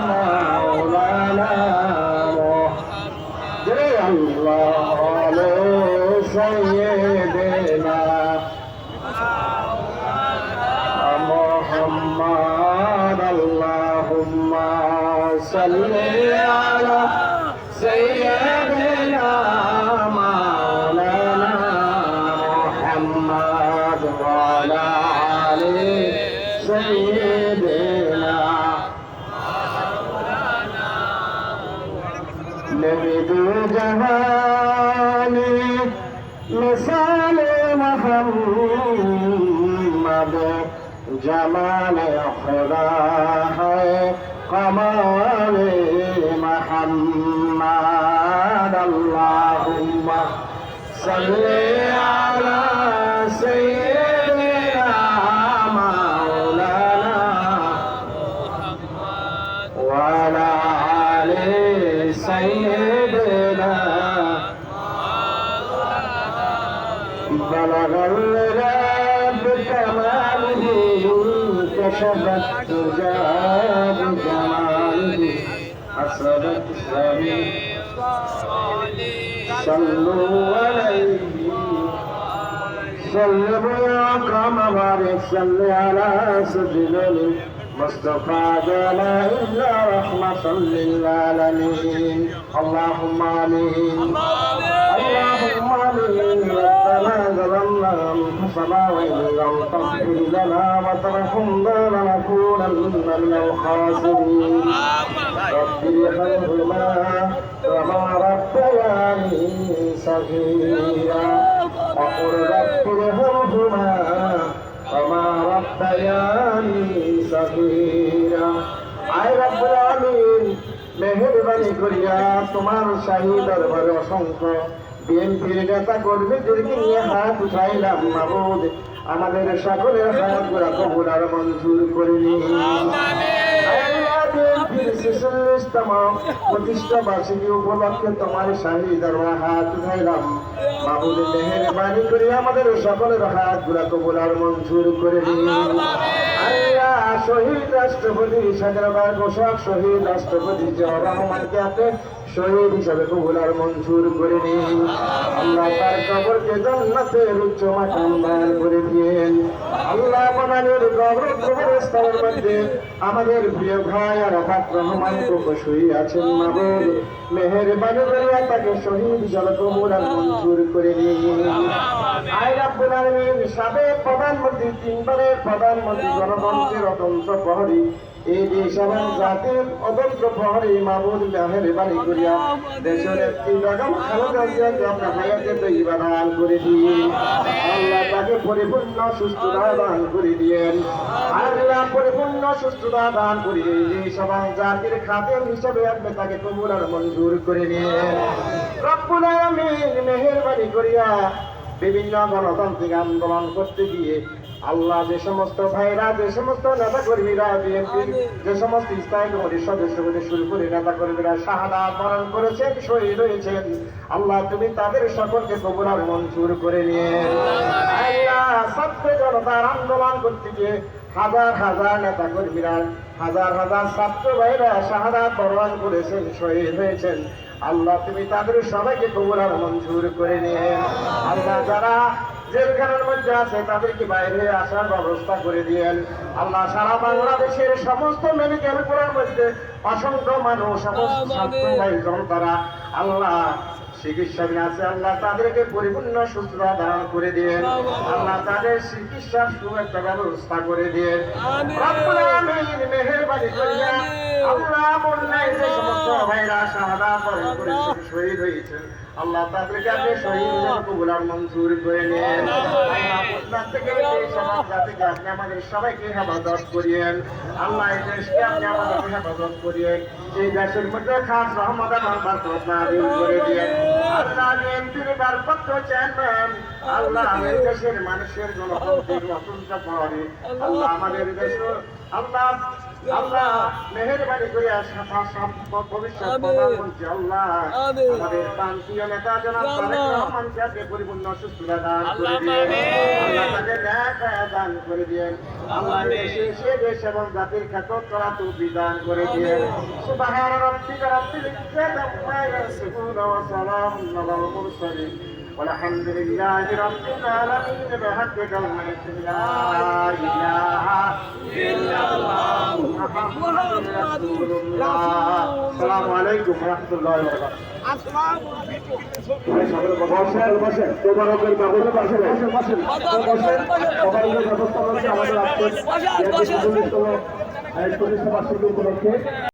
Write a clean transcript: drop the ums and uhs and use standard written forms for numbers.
مولانا الله على سيدنا محمد اللهم صل على سيدنا مولانا محمد وعلى آل سيدنا نبي جهاني مثال محمد جمال خدا ہے کمال محمد اللهم صل على سيدنا مولانا وعلى آل سيدنا بلغ الرب كماله كشف الدجى بجماله حسبت سبيل صلوا عليه صلوا يا كرم بارك صل على سيدنا مصطفى لا إلا رحمة للعالمين اللهم آمين اللهم آمين ربنا ظلمنا أنفسنا وإن لم تغفر لنا وترحمنا لنكونن من الخاسرين رب ارحمهما كما ربياني صغيرا وقل رب ارحمهما كما ربياني صغيرا আয় রব্বুল আমিন মেহেরবানি করিয়া তোমার শাহী দরবারে অসংখ্য বিএনপির নেতা কর্মীদেরকে নিয়ে হাত উঠাইলাম মাবুদ আমাদের সকলের হাতগুলো কবুল আর মঞ্জুর করে নিন ছেচল্লিশতম প্রতিষ্ঠা বার্ষিকী উপলক্ষে তোমার শাহী দরবারে হাত উঠাইলাম মাবুদ মেহেরবানি করে আমাদের সকলের হাতগুলো কবুল আর মঞ্জুর করে নিন শহীদ রাষ্ট্রপতি সাজাবার ঘোষক শহীদ রাষ্ট্রপতি জিয়াউর রহমানকে আপনি শহীদ হিসাবে কবুল আর মঞ্জুর করে নিন আল্লাহ তার কবরকে জান্নাতের উচ্চ মাকাম দান করে দিয়েন আল্লাহ আমাদের কবরস্থানের মধ্যে আমাদের প্রিয় ভাই আরাফাত রহমান শুয়ে আছেন মাবুদ মেহেরবানি করিয়া তাকে শহীদ হিসাবে কবুল আর মঞ্জুর করে নিন আয় রব্বুল আলামিন সাবেক প্রধানমন্ত্রী তিনবারের প্রধানমন্ত্রী গণতন্ত্রের অতন্ত্র প্রহরী এই দেশ এবং জাতির অতন্ত্র প্রহরী মাবুদ মেহেরবানি করিয়া দেশের একটি বেগম খালেদা জিয়াকে আপনার হায়াতে তৈবা দান করে দিন আল্লাহ তাকে পরিপূর্ণ সুস্থতা দান করে দিয়েন আল্লাহ পরিপূর্ণ সুস্থতা দান করে এই দেশ এবং জাতির খাতের হিসাবে আপনি তাকে কবুল আর মঞ্জুর করে নিন রব্বুল আলামিন মেহেরবানি করিয়া বিভিন্ন গণতান্ত্রিক আন্দোলন করতে গিয়ে আল্লাহ যে সমস্ত ভাইরা যে সমস্ত নেতা কর্মীরা বিএনপির যে সমস্ত স্থায়ী কমিটির সদস্য থেকে শুরু করে নেতা কর্মীরা শাহাদাত বরণ করেছেন শহীদ হয়েছেন আল্লাহ তুমি তাদের সকলকে কবুল আর মঞ্জুর করে নিন আল্লাহ ছাত্র জনতার আন্দোলন করতে গিয়ে হাজার হাজার নেতা কর্মীরা হাজার হাজার ছাত্র ভাইরা শাহাদাত বরণ করেছেন শহীদ হয়েছেন আল্লাহ তুমি তাদের সবাইকে কবুল আর মঞ্জুর করে নিন আল্লাহ যারা জেলখানার মধ্যে আছে তাদেরকে বাইরে আসার ব্যবস্থা করে দিয়েন আল্লাহ সারা বাংলাদেশের সমস্ত মেডিকেল করার মধ্যে অসংখ্য মানুষ সমস্ত ছাত্র ভাই জনতারা আল্লাহ চিকিৎসাধীন আছে আল্লাহ তাদেরকে পরিপূর্ণ সুস্থতা দান করে দিয়েন আল্লাহ তাদের চিকিৎসার একটা ব্যবস্থা করে দিয়েন রব্বুল আলামিন মেহেরবানি করিয়া আল্লাহ বন্যায় যে সমস্ত ভাইরা শাহাদাত বরণ করেছেন শহীদ হয়েছেন আল্লাহ তাদেরকে আপনি শহীদ হিসেবে কবুল আর মঞ্জুর করে নিন আল্লাহ আপনার থেকে এই সমাজ জাতিকে আপনি আমাদের সবাইকে হেফাজত করিয়েন আল্লাহ এই দেশকে আপনি আমাদেরকে হেফাজত করিয়েন এই দেশের মধ্যে খাস রহমত আর বরকত নাযিল করে দিয়েন আল্লাহ বিএনপির ভারপ্রাপ্ত চেয়ারম্যান আল্লাহ এই দেশের মানুষের গণতান্ত্রিক অতন্ত্র প্রহরী আল্লাহ আমাদের দেশ আল্লাহ আল্লাহ মেহেরবানি করে ভবিষ্যৎ প্রদান করছে আল্লাহ আমাদের প্রান্তীয় নেতা জনাব তারেক রহমানকে আপনি পরিপূর্ণ সুস্থতা দান করে দিয়েন আল্লাহ তাকে ন্যায় দান করে দিয়েন আল্লাহ সে দেশ এবং জাতির খ্যাত করা তৌফিক দান করে দিয়েন সুবহান রাব্বিকা রাব্বিল ইজ্জাতি আম্মা ইয়াসিফুন ওয়া সালামুন আলাল মুরসালিন والحمد لله رب العالمين بحق كلمة لا إله إلا الله محمد رسول الله السلام عليكم ورحمة الله وبركاته বসেন তোবারকের কাগজে বসেন তোবারকের ব্যবস্থা রয়েছে আমাদের আজকে ৪৫তম বার্ষিকী উপলক্ষে